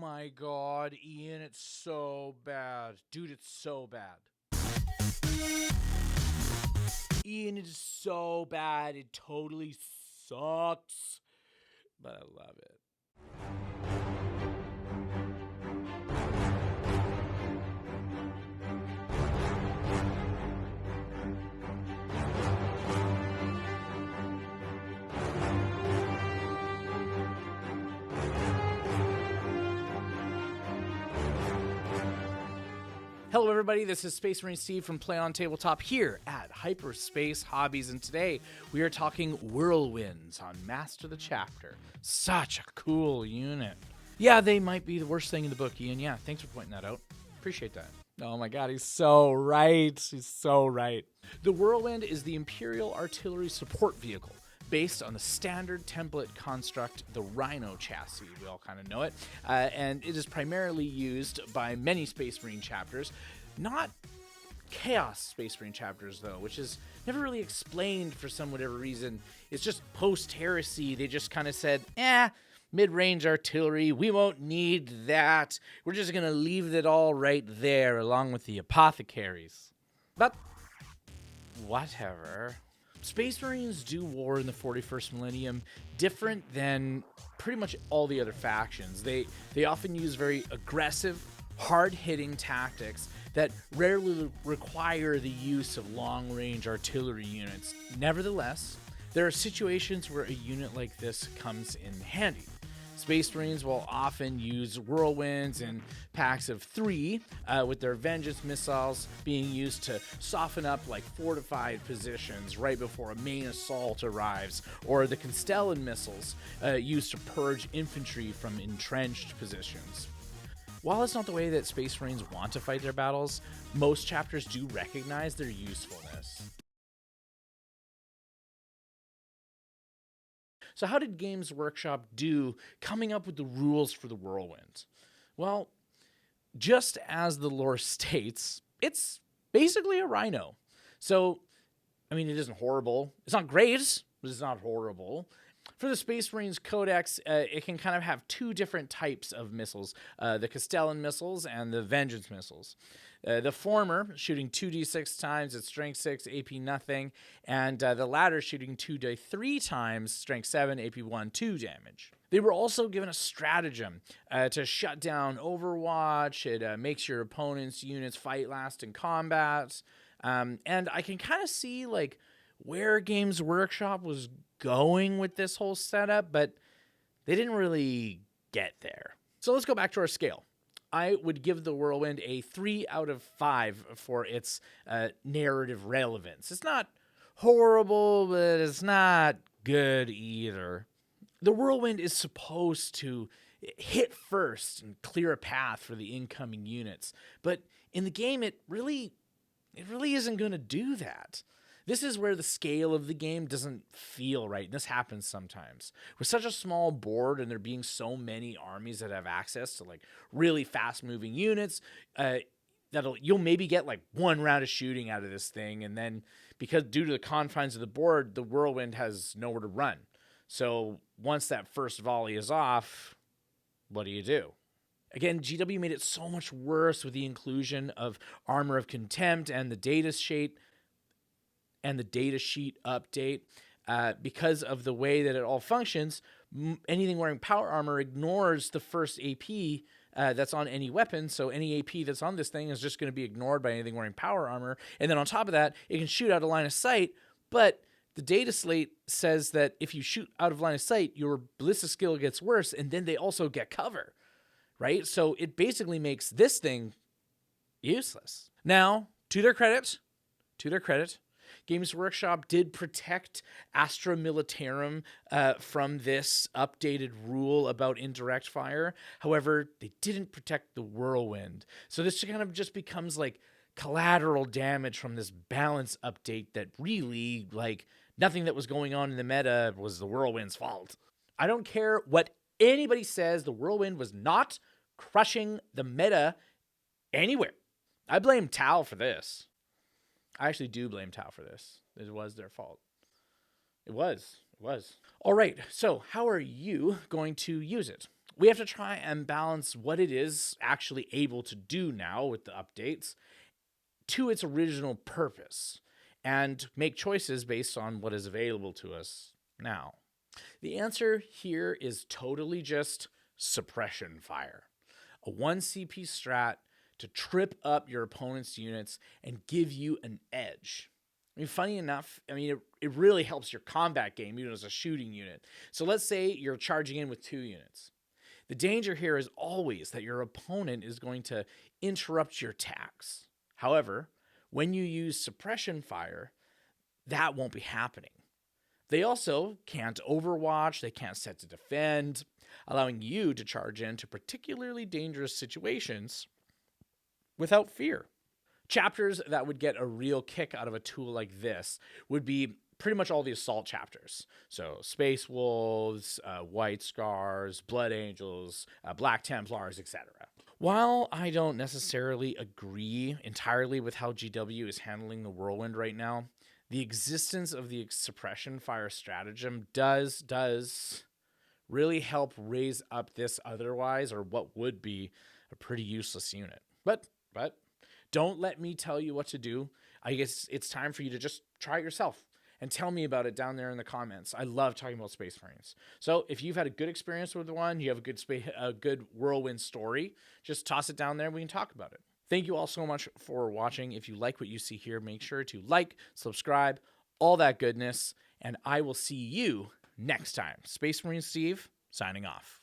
my god, Ian, it's so bad. Dude, it's so bad. Ian, it is so bad. It totally sucks. But I love it. Hello everybody, this is Space Marine Steve from Play on Tabletop here at Hyperspace Hobbies, and today we are talking Whirlwinds on Master the Chapter. Such a cool unit. Yeah, they might be the worst thing in the book, Ian. Yeah, thanks for pointing that out. Appreciate that. Oh my god, he's so right. He's so right. The Whirlwind is the Imperial Artillery Support Vehicle, based on the standard template construct, the Rhino chassis. We all kind of know it. And it is primarily used by many Space Marine chapters, not Chaos Space Marine chapters, though, which is never really explained for some whatever reason. It's just post-heresy. They just kind of said, mid-range artillery, we won't need that. We're just going to leave it all right there, along with the apothecaries. But whatever. Space Marines do war in the 41st millennium different than pretty much all the other factions. They often use very aggressive, hard-hitting tactics that rarely require the use of long-range artillery units. Nevertheless, there are situations where a unit like this comes in handy. Space Marines will often use Whirlwinds in packs of 3, with their Vengeance missiles being used to soften up like fortified positions right before a main assault arrives, or the Constellan missiles used to purge infantry from entrenched positions. While it's not the way that Space Marines want to fight their battles, most chapters do recognize their usefulness. So how did Games Workshop do coming up with the rules for the Whirlwind? Well, just as the lore states, it's basically a Rhino. So, I mean, it isn't horrible. It's not great, but it's not horrible. For the Space Marines Codex, it can kind of have two different types of missiles, the Constellan missiles and the Vengeance missiles. The former shooting 2d6 times at strength 6, AP nothing, and the latter shooting 2d3 times, strength 7, AP 1, 2 damage. They were also given a stratagem to shut down Overwatch. It makes your opponent's units fight last in combat. And I can kind of see like where Games Workshop was going with this whole setup, but they didn't really get there. So let's go back to our scale. I would give the Whirlwind a 3 out of 5 for its narrative relevance. It's not horrible, but it's not good either. The Whirlwind is supposed to hit first and clear a path for the incoming units, but in the game, it really isn't going to do that. This is where the scale of the game doesn't feel right. And this happens sometimes. With such a small board and there being so many armies that have access to like really fast moving units, you'll maybe get like one round of shooting out of this thing. And then because due to the confines of the board, the Whirlwind has nowhere to run. So once that first volley is off, what do? Again, GW made it so much worse with the inclusion of Armor of Contempt and the data sheet update. Because of the way that it all functions, anything wearing power armor ignores the first AP that's on any weapon, so any AP that's on this thing is just going to be ignored by anything wearing power armor, and then on top of that, it can shoot out of line of sight, but the data slate says that if you shoot out of line of sight, your ballistic skill gets worse, and then they also get cover, right? So it basically makes this thing useless. Now, to their credit, Games Workshop did protect Astra Militarum from this updated rule about indirect fire. However, they didn't protect the Whirlwind. So this kind of just becomes like collateral damage from this balance update that really, like, nothing that was going on in the meta was the Whirlwind's fault. I don't care what anybody says, the Whirlwind was not crushing the meta anywhere. I blame Tau for this. I actually do blame Tau for this. It was their fault. It was. All right, so how are you going to use it? We have to try and balance what it is actually able to do now with the updates to its original purpose and make choices based on what is available to us now. The answer here is totally just suppression fire. A 1 CP strat to trip up your opponent's units and give you an edge. I mean, funny enough, it really helps your combat game, even as a shooting unit. So let's say you're charging in with 2 units. The danger here is always that your opponent is going to interrupt your attacks. However, when you use suppression fire, that won't be happening. They also can't overwatch, they can't set to defend, allowing you to charge into particularly dangerous situations without fear. Chapters that would get a real kick out of a tool like this would be pretty much all the assault chapters. So Space Wolves, White Scars, Blood Angels, Black Templars, etc. While I don't necessarily agree entirely with how GW is handling the Whirlwind right now, the existence of the suppression fire stratagem does really help raise up this otherwise, or what would be, a pretty useless unit. But don't let me tell you what to do. I guess it's time for you to just try it yourself and tell me about it down there in the comments. I love talking about Space Marines. So if you've had a good experience with one, you have a good Whirlwind story, just toss it down there and we can talk about it. Thank you all so much for watching. If you like what you see here, make sure to like, subscribe, all that goodness, and I will see you next time. Space Marine Steve, signing off.